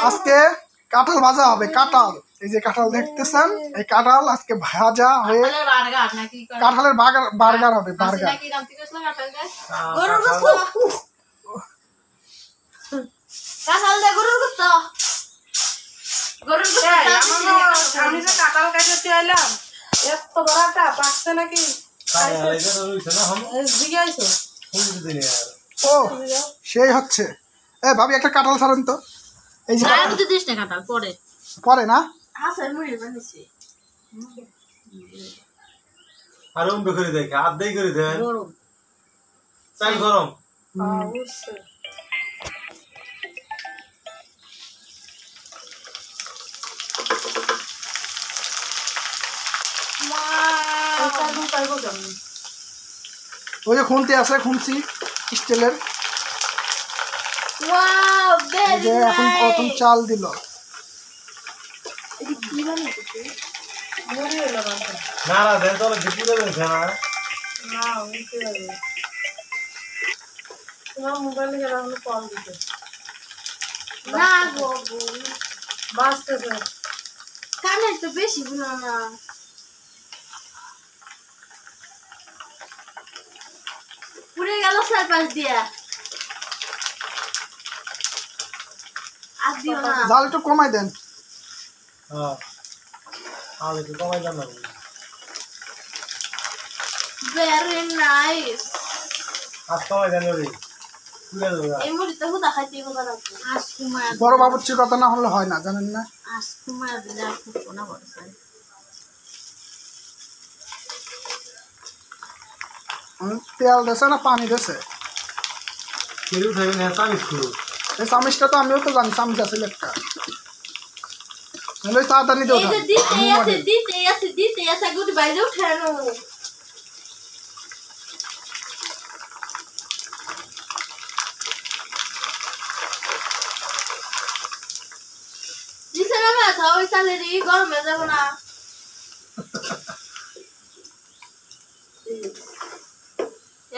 আজকে কাঁঠাল ভাজা হবে। কাঁঠাল, এই যে কাঁঠাল দেখতেছেন, এই কাঁঠাল আজকে ভাজা হয়ে কাঁঠালের বার্গার হবে। বার্গার আমি যে কাঁঠাল কাটতে এলাম, এত বড়টা পাকছে নাকি? ও সেই হচ্ছে। এ ভাবি একটা কাঁঠাল ছাড়েন তো। এই যে কাঁঠাল পরে পরে না আরম করে দেখে আধেই করে দেন চাল গরম ওই যে খুন্তি আছে, খুনছি স্টিলের। এখন প্রথম চাল দিল। না না দেন তো দিপুরে দেন না না উঠতে পারবে তোমার মোবাইলে গেলে আমরা কল দিতে না গো বাঁচতেছে কানে তো বেশি বুঝো না। পুড়ে গেল চারপাশ দিয়া। আর দিও না, জাল একটু কমাই দেন। হ্যাঁ আলে তো কমাই দেন না। Very nice. আজ কমাই দেন রে পুরো দাও এই মুড়িতে হুদা খাইতে হবে না। আজ কুমার বড় বাবুর্চির কথা না হলে হয় না, জানেন না? আজ কুমার দিলে খুব কোনা বড়ছে। তেল দেছে না পানি দেছে? কেউ উঠাইবেন না চামিচ করু এই চামিচটা তো আমিও তো জানি, চামিচ আছে একটা। হ্যালো সাদানি দাও। এই যে দিতে আছে গুড বাইরে উঠানো। দিছে না মাথা ওই চালেরই গরমে যাব না।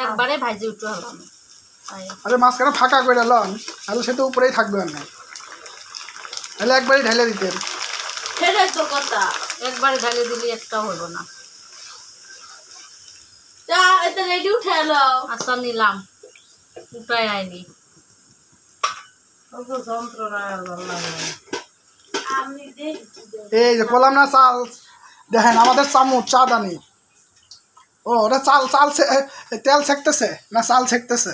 একবারে ভাজি উঠো হলাম। আরে মাঝখানে ফাঁকা করে লন, তাহলে সে তো উপরেই থাকবে না। তাহলে একবারই ঢেলে দিতেন। সেটাই তো কথা, একবারে ঢালে দিলে একটাও হলো না। তা এটা রেডি উঠে এলো। আচ্ছা নিলাম, উঠাই আইনি। অত যন্ত্রণা আর ভালো লাগে না। আমি দেখছি এই যে বললাম না চাল দেখেন, আমাদের চামচ চা দানি। ও ওটা চাল চাল তেল ছেঁকতেছে না চাল ছেঁকতেছে?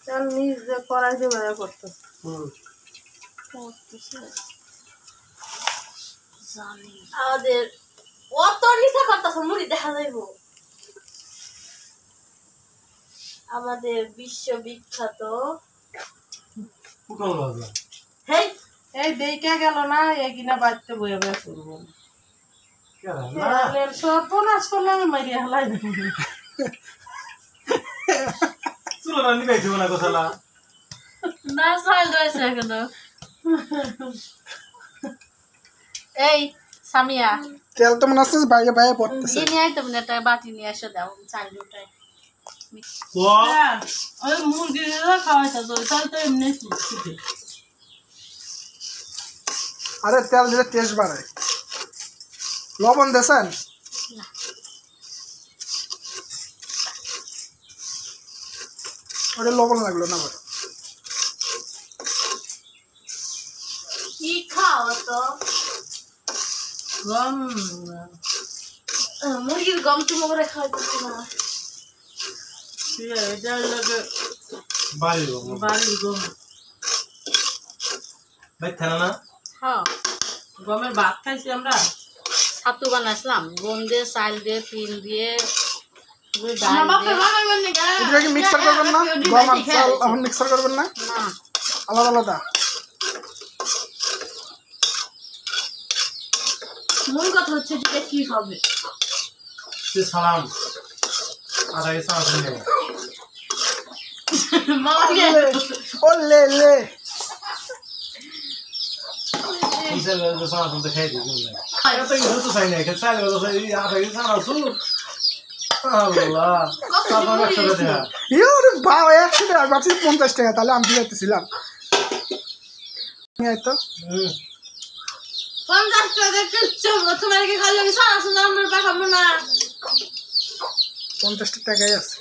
চাল নিজ যে কড়াই দিয়ে বেড়া করতে আমাদের অত নিচা করতেছে মুড়ি দেখা যাইব। আমাদের বিশ্ববিখ্যাত পুটল ভাজা হেই এই দেইকা গেল না, এই কিনা বাড়তে বয়ে বয়ে করবো না সর্বনাশ করলে আমি মারিয়া হেলাই দেবো। চুলো রান্নি পাইছো না কোথালা না চাল রয়েছে এখনো। এই সামিয়া তেল তো মনে হচ্ছে বাইরে বাইরে পড়তেছে। নিয়ে আইতো না, একটা বাটি নিয়ে এসে দাও চাল দুটাই। ওই মুরগি খাওয়াইতা তো চাল তো এমনি আরে তেল দিলে টেস্ট বাড়ে। লবণ দেছেন? ওটা লবণ লাগলো না বড়। কি খাও তো গম মুরগির গম চুমো করে খাওয়াইতেছি না। এটা লাগে বাড়ির বাড়ির গম। ভাই থানা না হ্যাঁ গমের ভাত খাইছি আমরা। ছাতু বানাইছিলাম গম দিয়ে, চাল দিয়ে, তিল দিয়ে, এটা কি মিক্সার করবেন না? গম আর চাল এখন মিক্সার করবেন না, না আলাদা আলাদা? মূল কথা হচ্ছে যেটা কি হবে। সে সালাম আধা কেজি সালাম খেয়ে নেবে ও লে লে সালাম তো খেয়ে দিই তো চাই না চাল আধা কেজি সালাম আল্লাহ তারপর 100 টাকা ইয়ে বাবা 100 টাকা ভাবছি 50 টাকা, তাহলে আমি দিতেছিলাম এই তো 50 টাকা কিচ্ছু তোমার কি খালি সারা সুন্দর আমরা পাঠাবো না 50 টাকাই আছে।